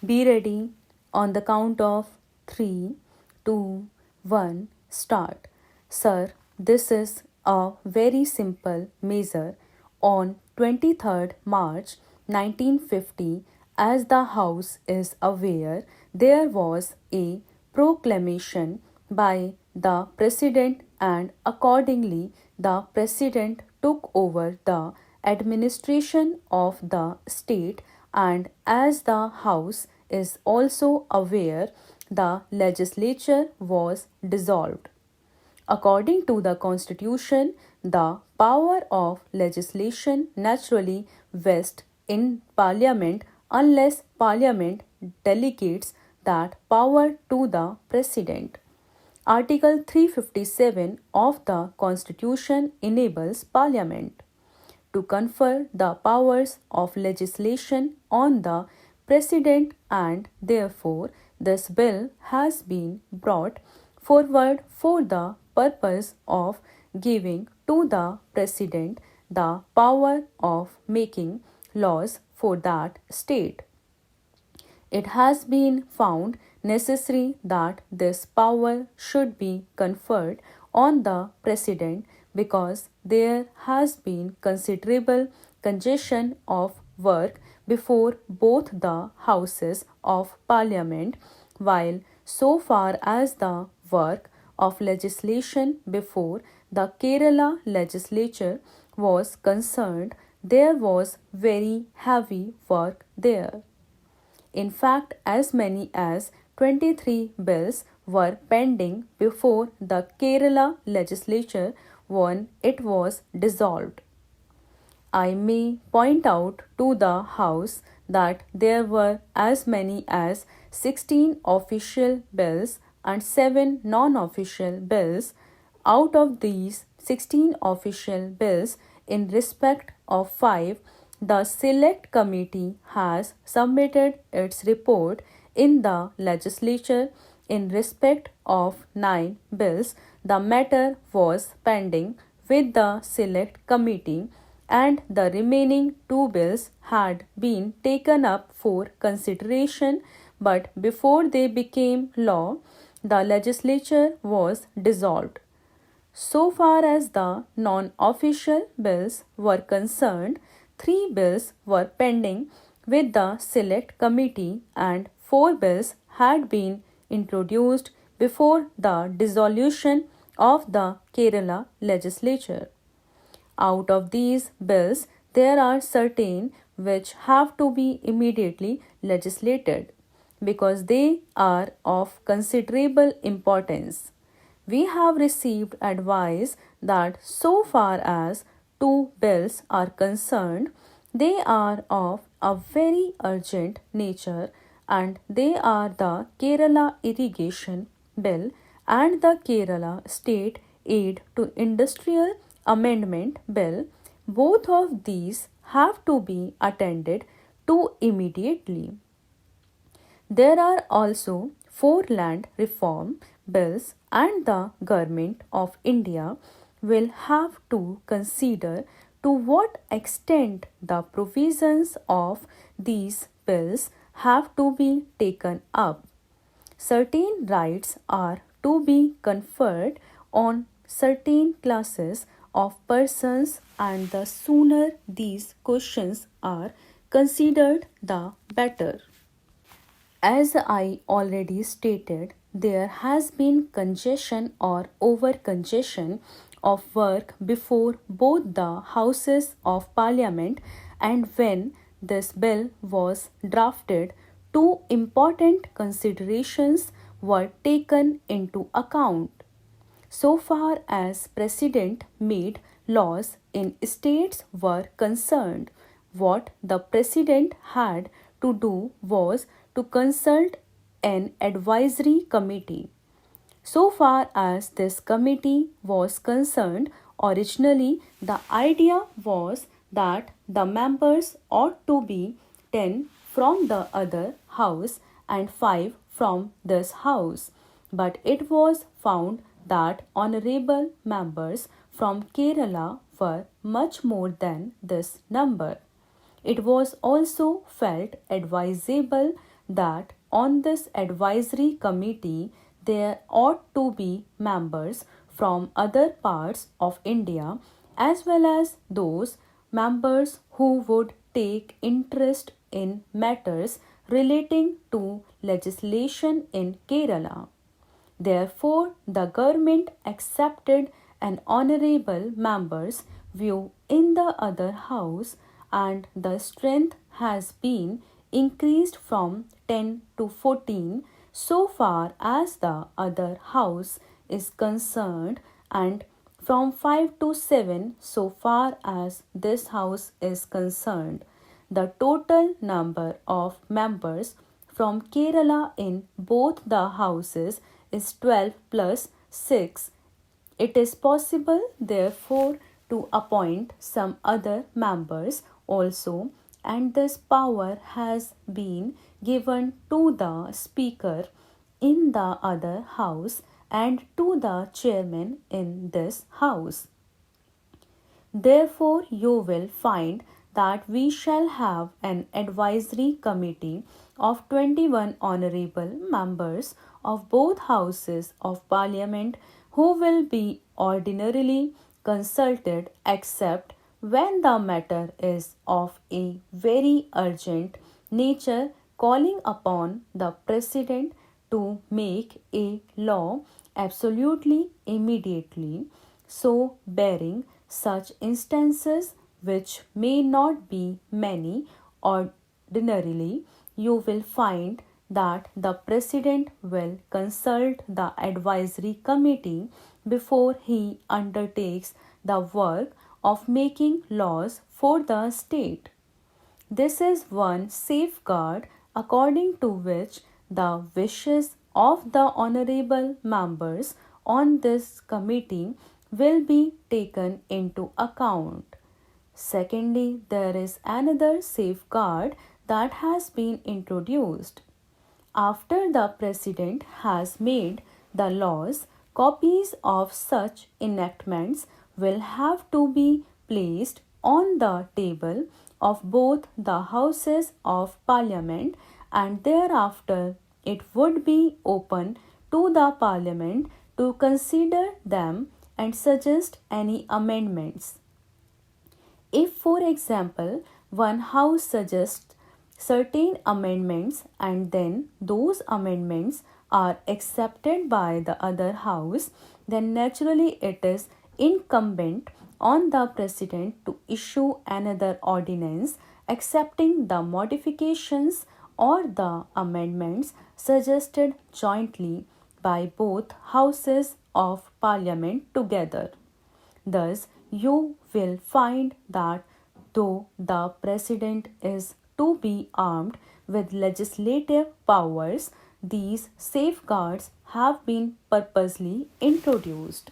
Be ready on the count of 3, 2, 1, start. Sir, this is a very simple measure. On 23rd March 1950, as the House is aware, there was a proclamation by the President, and accordingly the President took over the administration of the state, and as the House is also aware, the legislature was dissolved. According to the Constitution, the power of legislation naturally vests in Parliament unless Parliament delegates that power to the President. Article 357 of the Constitution enables Parliament to confer the powers of legislation on the President, and therefore this bill has been brought forward for the purpose of giving to the President the power of making laws for that state. It has been found necessary that this power should be conferred on the President because there has been considerable congestion of work before both the Houses of Parliament, while so far as the work of legislation before the Kerala legislature was concerned, there was very heavy work there. In fact, as many as 23 bills were pending before the Kerala legislature when it was dissolved. I may point out to the House that there were as many as 16 official bills and 7 non-official bills. Out of these 16 official bills, in respect of 5, the Select Committee has submitted its report in the legislature. In respect of 9 bills, the matter was pending with the Select Committee, and the remaining 2 bills had been taken up for consideration, but before they became law, the legislature was dissolved. So far as the non-official bills were concerned, 3 bills were pending with the Select Committee and 4 bills had been introduced before the dissolution of the Kerala legislature. Out of these bills, there are certain which have to be immediately legislated because they are of considerable importance. We have received advice that so far as 2 bills are concerned, they are of a very urgent nature, and they are the Kerala Irrigation Bill and the Kerala State Aid to Industrial Amendment Bill. Both of these have to be attended to immediately. There are also 4 land reform bills, and the Government of India will have to consider to what extent the provisions of these bills have to be taken up. Certain rights are to be conferred on certain classes of persons, and the sooner these questions are considered, the better. As I already stated, there has been congestion or over congestion of work before both the Houses of Parliament, and when this bill was drafted, 2 important considerations were taken into account. So far as President made laws in states were concerned, what the President had to do was to consult an advisory committee. So far as this committee was concerned, originally the idea was that the members ought to be 10 from the other house and 5 from this house, but it was found that honorable members from Kerala were much more than this number. It was also felt advisable that on this advisory committee there ought to be members from other parts of India as well as those members who would take interest in matters relating to legislation in Kerala. Therefore, the government accepted an honorable member's view in the other house, and the strength has been increased from 10 to 14 so far as the other house is concerned, and from 5 to 7 so far as this house is concerned. The total number of members from Kerala in both the houses is 12 plus 6. It is possible, therefore, to appoint some other members also, and this power has been given to the Speaker in the other house and to the chairman in this house. Therefore, you will find that we shall have an advisory committee of 21 honorable members of both houses of Parliament who will be ordinarily consulted except when the matter is of a very urgent nature, calling upon the President to make a law absolutely immediately, so bearing such instances, which may not be many ordinarily, you will find that the President will consult the advisory committee before he undertakes the work of making laws for the state. This is one safeguard according to which the wishes of the honorable members on this committee will be taken into account. Secondly, there is another safeguard that has been introduced. After the President has made the laws, copies of such enactments will have to be placed on the table of both the Houses of Parliament, and thereafter it would be open to the Parliament to consider them and suggest any amendments. If, for example, one house suggests certain amendments and then those amendments are accepted by the other house, then naturally it is incumbent on the President to issue another ordinance accepting the modifications or the amendments suggested jointly by both houses of Parliament together. Thus, you will find that though the President is to be armed with legislative powers, these safeguards have been purposely introduced.